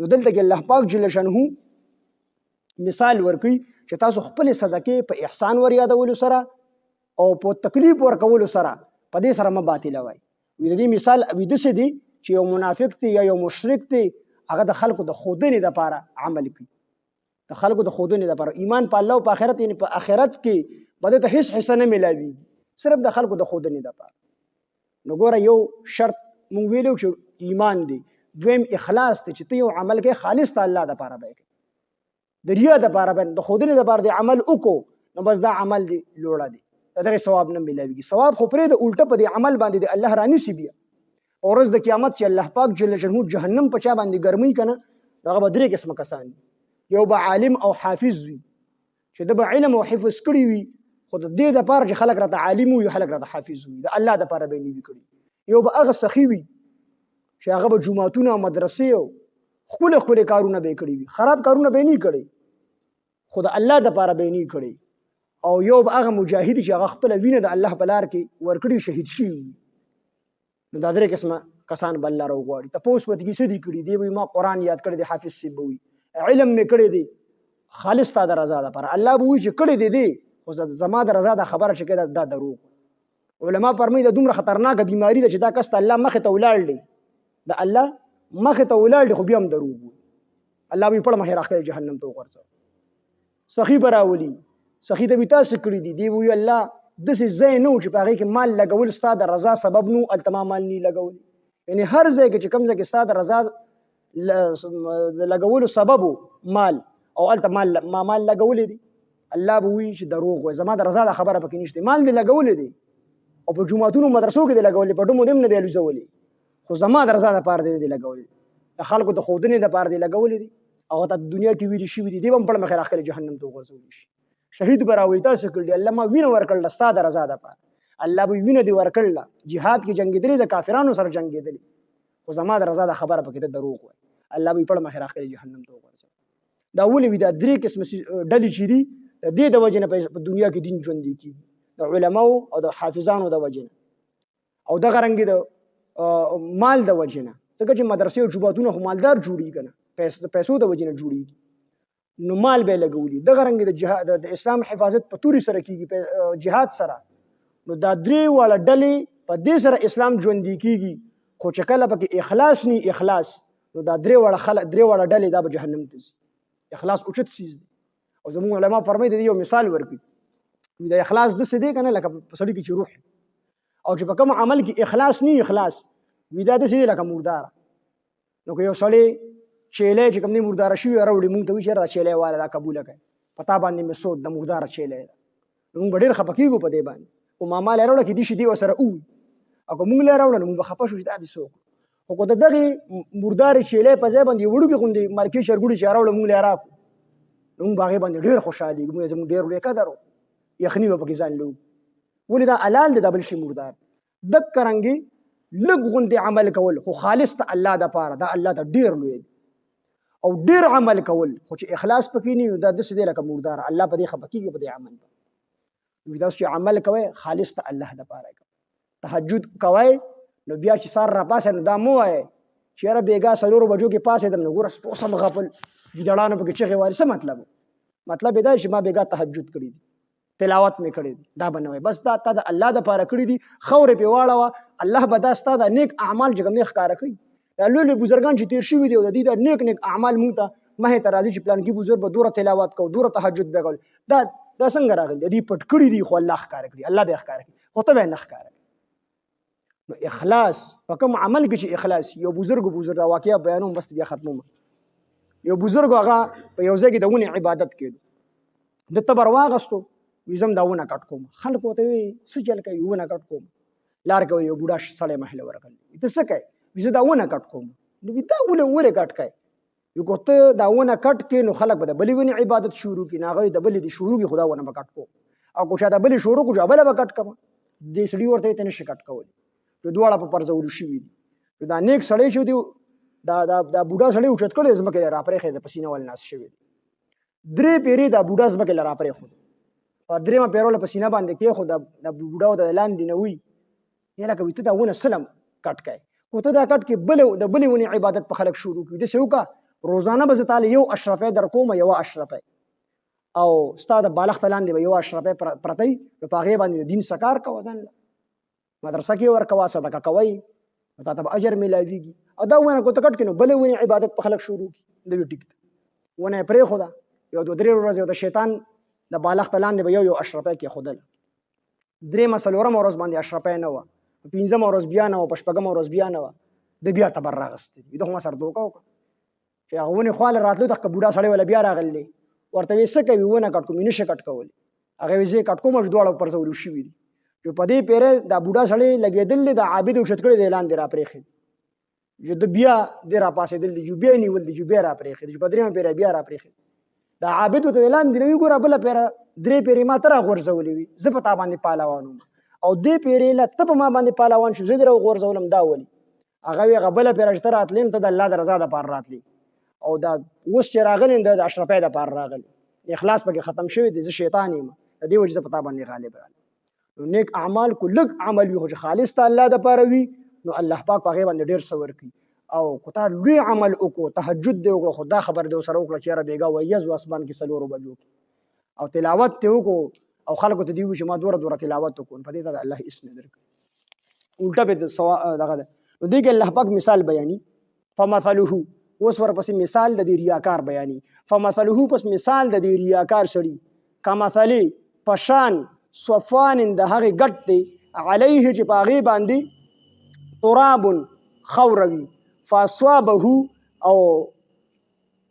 نو دلته کې الله پاک جل شانه مثال ورکوي چې تاسو خپل صدقې په احسان ور یادولو سره او په تکلیف ورکولو سره په دې سره باطلوي. د دې مثال داسې دی چې یو منافق دی یا یو مشرک دی، هغه د خلکو د ښودنې دپاره عمل کوي، د خلکو د ښودنې دپاره. ایمان په الله او په آخرت، یعنې په آخرت کې به دې ته هېڅ حصه نه میلاویږي، صرف د خلکو د ښودنې دپاره. نو ګوره یو شرط مونږ ویلو چې ایمان دی، دویم اخلاص دی چې ته یو عمل کوې خالص ته الله دپاره به یې کوې، د ریا دپاره به د ښودنې دپاره د عمل وکړو نو بس دا عمل دی لوړه دی، د دغې ثواب نه میلاویږي. ثواب خو پرېږده، الټه په دې عمل باندې د الله رانیسي بیا. او ورځ د قیامت چې الله پاک جل جلاله جهنم په چا باندې ګرموي که نه، هغه به 3 قسمه کسان دي. یو به عالم او حافظ وي چې ده به علم او حفظ کړي وي، خو د دې دپاره چې خلک راته عالم وي، خلک راته حافظ وي، د الله دپاره به یې نه وي کړي. یو به هغه سخي وي چې هغه به جوماتونه او مدرسې او ښکلې ښکلې کارونه به یې کړي وي، خراب کارونه به یې نه کړي، خو د الله دپاره به یې نه کړي. او یو به هغه مجاهد چې هغه خپله وینه د الله په لار کې ورکړي، شهید شوي وي. نو دا 3 قسمه کسان به الله راوغواړي. تپوس به کړي څه دي کړي، دی به ما قرآن یاد کړی دی، حافظ صاحب به وي، علم مې کړی دی خالص تا د رضا دپاره. الله به وایي چې کړی دی دی، خو زما د رضا دا خبره چې کوي دا دروغ. علما فرمایي دا دومره خطرناکه بیماري ده چې دا کس ته الله مخې ته ولاړ دی، د الله مخې ته ولاړ دی، خو بیا هم دروغ وایي. الله به یې پړه مخې راښکلی جهنم ته وغورځوي. سخي به راولي، سخي ته به تاسې کړي دي، دی به وایي الله داسې ځای نه و چې په هغې کې مال لګول ستا د رضا سبب نه و، هلته ما مال نه لګولی. یعنې هر ځای کې چې کوم ځای کې ستا د رضا د لګولو سبب و مال، او هلته ما مال لګولی دی، الله به وایي چې دروغ وایي، زما د رضا دا خبره پکې نشته. مال دې لګولی دی او په جوماتونو مدرسو کې دې لګولی، په ډمو دې هم نه دی الوزولی، خو زما د رضا دپاره دې نه دی لګولی، د خلکو د ښودنې دپاره دې لګولی دی، او ته دنیا کې ویلي شوي دي، دی به هم پړه مخې راښکلي جهنم ته وغورځولی شي. شهید به راوایي تاسې کړي دي، الله ما وینه ورکړله ستا د رضا دپاره، الله به وینه دې ورکړله، جهاد کې جنګېدلې، د کافرانو سره جنګېدلې، خو زما د رضا د خبره پکې ته دروغ وایي، الله به یې پړه مخې راښکلي جهنم ته وغورځوي. دا ولې وي؟ دا 3 قسمه ډلې چې دي، د دې د وجې نه په دنیا کې دین ژوندی کېږي، د علماو او د حافظانو د وجې نه، او دغه رنګې د مال د وجې نه، ځکه چې مدرسې او جوماتونه خو مالدار جوړېږي که نه، د پیسو د وجې نه جوړېږي، نو مال به یې لګولي. دغه رنګې د اسلام حفاظت په تورې سره کېږي، جهاد سره. نو دا 3 واړه ډلې په دې سره اسلام ژوندی کېږي، خو چې کله پکې اخلاص نی اخلاص، نو دا 3 واړه ډلې دا به جهنم ته ځي. اخلاص اوچت څیز دی، او زموږ علما فرمایي د دې یو مثال ورکوي. د اخلاص داسې دی که نه، لکه په سړي کې چې روح، او چې په کوم عمل کې اخلاص نی اخلاص وي، دا داسې دی لکه مرداره. نو که یو سړی چیلی چې کوم دی مرداره شوي راوړي، مونږ ته وایي چې دا چیلی واله دا قبوله کړئ، په تا باندې مې سود د مرداره چیلی ده، نو مونږ به ډېر خفه کېږو په دې باندې. خو ماما لی راوړه کېدای شي دی ورسره ووي، او که مونږ لی راوړه نو مونږ به خفه شو چې دا دې څوک. خو که د دغې مردارې چیلی په ځای باندې یو وړوکې غوندې مارکې چرګوړي چې راوړه مونږ لی راکړو، نو مونږ به هغې باندې ډېر خوشحالېږو، مونږ زموږ ډېر لوی قدر و، یخني به پکې ځان لو. ولې دا حلال دی، دا بل شي مردار. دقه رنګې لږ غوندې عمل کول خو خالص ته الله دپاره، دا الله ته ډېر لوی دی. او ډېر عمل کول خو چې اخلاص پکې نه وي، نو دا داسې دی لکه مردار، الله په دې خفه کېږي په دې عمل باندې. داسې چې عمل کوئ خالص ته الله دپاره کوئ. تهجد کوئ نو بیا چې سار راپاسئ نو دا مه وایئ چې یاره بېګا 4 بجو کې پاڅېدم نو ګوره سپوسم غفل ګیدړانو پکې چغې وهلې. څه مطلب و؟ مطلب یې دا چې ما بېګا تهجد کړی دی، تلاوت مې کړی دی، دا به نه وایي. بس دا تا د الله دپاره کړي دي، خورې پرې واړوه، الله به دا ستا د نیک اعمال چې کوم دی ښکاره کوي. دا لوی لوی بزرګان چې تېر شوي دي او د دې د نیک نیک اعمال مونږ ته مخې ته راځي چې پلانکي بزرګ به دوره تلاوت کوو، دوره تهجد به کول، دا څنګه راغلي؟ د دې پټ کړي دي، خو الله ښکاره کړي، الله به یې ښکاره کړي، خو ته به یې نه ښکاره کړي. نو اخلاص په کوم عمل کې چې اخلاص، یو بزرګ دا واقعه بیانوم بس بیا ختموم. یو بزرګ هغه په یو ځای کې د ونې عبادت کېدو، د تبر واغستو، وي زم دا ونه کټ کوم. خلک ورته وایي څه چل کوي؟ ونه کټ کوم. لار کې یو بوډا سړی محله ورغلی، ته څه کوې؟ وي زه دا ونه کټ کوم. نو وي دا ولې کټ کوې؟ وي که ته دا ونه کټ کړې نو خلک به د بلې ونې عبادت شروع کړي، نو هغوی د بلې د شروع کړي، خو دا ونه به کټ کوم. او که چا د بلې شروع کړو بله به کټ کوم. دې سړي ورته وایي ته نشي کټ کولی، نو دواړه په پرځولو شوي دي. نو دا نیک سړی چې دی، دا بوډا سړی اوچت کړی، ځمکې له راپرېښی د پسینه ول ناست شوی دی. 3 پیرې دا بوډا ځمکې له راپرېښود، په 3مه پیره له پسینه باندې کېښود. د بوډا د لاندې نه وي یا لکه وي ته دا ونه سلم کټ کوې، خو ته دا کټ کې د بلې ونې عبادت په خلک شروع کړي. داسې وکړه روزانه به زه تاله یو اشرفی در کوم، یوه اشرفی او ستا د بالښت لاندې به یوه اشرفی پرته وي، نو په هغې باندې د دین څه کار کوه، ځان له مدرسه کې ورکوه، صدقه کوئ، نو تا ته به اجر میلاویږي. او دا ونه که ته کټ کړې نو بلې ونې عبادت په خلک شروع کړي، دا ټیک ده. ونه یې پرېښوده، یو دوه درې ورځې د شیطان د بالښت لاندې به یو اشرفی کېښودله. درېیمه څلورمه ورځ باندې اشرفی نه وه، په پنځمه ورځ بیا نه وه، په شپږمه ورځ بیا نه وه، د بیا تبر راغستی ده خو ما سره دوکه وکړه چې هغه ونې خواله راتلو دغه بوډا سړی ولا بیا راغلی دی، ورته ویې څه کوي ونه کټ کوم، یې نشي کټ کولی. هغه ویې زه یې کټ کوم، دواړه پرځولو شوي دي. چې په دې پیره دا بوډا سړی لګېدل دی، د عابد اوچت کړی دی، لاندې را پرېښی چې د بیا دی را پاسېدل دي، جو بیا یې نیول دي، جو بیا را پرېښی دي، چې په درېیمه پیره بیا را پرېښی. دا عابد ورته لاندې نه وي، ګوره بله پیره درې پیرې ما ته راغورځولې وي، زه په تا باندې پهلوان وم، او دې پیرې له ته په ما باندې پهلوان شو، زه دې راغورځولم، دا ولې؟ هغه وی هغه بله پیره چې ته راتلې نو ته د الله د رضا دپاره راتلې، او دا اوس چې راغلی د اشرفی دپاره راغلی، اخلاص پکې ختم شوی دی، زه شیطان یم، د دې وجې زه په تا باندې غالب راغلم. نو نیک اعمال کو لږ عمل وي خو چې خالص ته الله دپاره وي، نو الله پاک په هغې باندې ډېر څه ورکوي. او که تا لوی عمل وکړو، تهجد دې وکړو، خو دا خبر دې ورسره وکړه چې یاره بېګا ویز و اسمان کې څلورو بجو کې، او تلاوت دې وکړو، او خلکو ته دې ووایي چې ما دوره دوره تلاوت وکړو، په دې ته د الله هېڅ نه درکوي، الټه پې دغه ده. نو دې کې الله پاک مثال بیاني، فمثله، اوس ورپسې مثال د دې ریاکار بیاني. فمثله، پس مثال د دې ریاکار سړي، کمثلې پشان صفوان د هغې ګټ دی، علیه چې په هغې باندې تراب خوروي، فاصابه او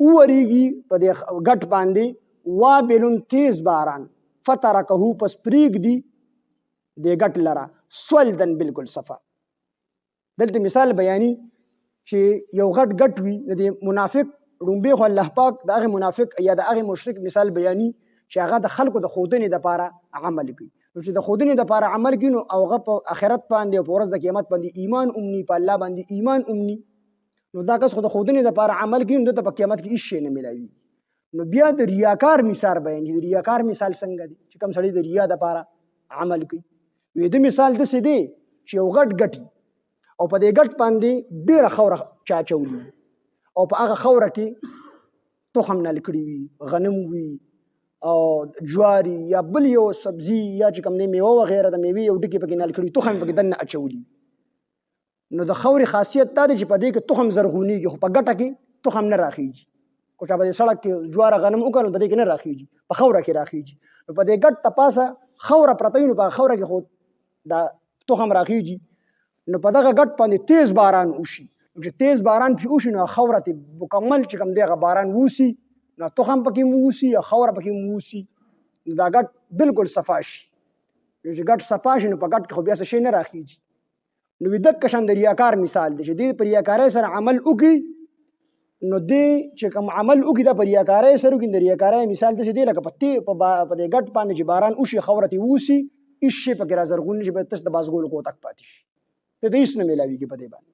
وورېږي په دې ګټ باندې، وابل تیز باران، فترکه پس پرېږدي دې ګټ لره، سولدن بالکل صفا. دلته مثال بیاني چې یو غټ ګټ وي، د دې منافق ړومبې خو الله پاک د هغې منافق یا د هغې مشرک مثال بیاني چې هغه د خلکو د ښودنې دپاره عمل کوي. نو چې د ښودنې دپاره عمل کوي، نو هغه په آخرت باندې او په ورځ د قیامت باندې ایمان امني، په الله باندې ایمان امني، نو دا کس خو د ښودنې دپاره عمل کوي، نو دته په قیامت کې هېڅ شی نه میلاوي. نو بیا د ریاکار مثال بیاني، د ریاکار مثال څنګه دی چې کوم سړی د ریا دپاره عمل کوي. د مثال داسې دی چې یو غټ ګټي، او په دې ګټ باندې ډېره خوره چا اچولي، او په هغه خوره کې تخم نل کړي وي، غنم وي او جواري یا بل یو سبزي یا چې کوم دی میوه وغیره د میوې یو ډکې پکې نل کړي، تخم پکې دننه اچولي. نو د خورې خاصیت دا دی چې په دې کې تخم زرغونېږي، خو په ګټه کې تخم نه راخیږي. کو چا په دې سړک کې جواره غنم وکړل، په دې کې نه راخیږي، په خوره کې راخیږي. نو په دې ګټ ته پاسه خوره پرته وي، نو په خوره کې خو دا تخم راخیږي. نو په دغه ګټ باندې تیز باران وشي، چې تیز باران پې وشي، نو خوره ته مکمل چې کوم دی هغه باران ووسي، نو تخم پکې مو ووسي یا خوره پکې مو ووسي، نو دا ګټ بالکل صفا شي. چې ګټ صفا شي، نو په ګټ کې خو بیا څه شی نه راخیږي. نو دغه شان د ریاکار مثال دی چې دې په ریاکارۍ سره عمل وکړي، نو دې چې کوم عمل وکړي دا په ریاکارۍ سره وکړي، د ریاکارۍ مثال داسې دی لکه په دې ګټ باندې چې باران وشي، خوره ته ووسي، هېڅ شی پکې را زرغون نه شي، تش د بازګولو کوتک پاتې شي، ته ته هېڅ نه میلاویږي په دې باندې.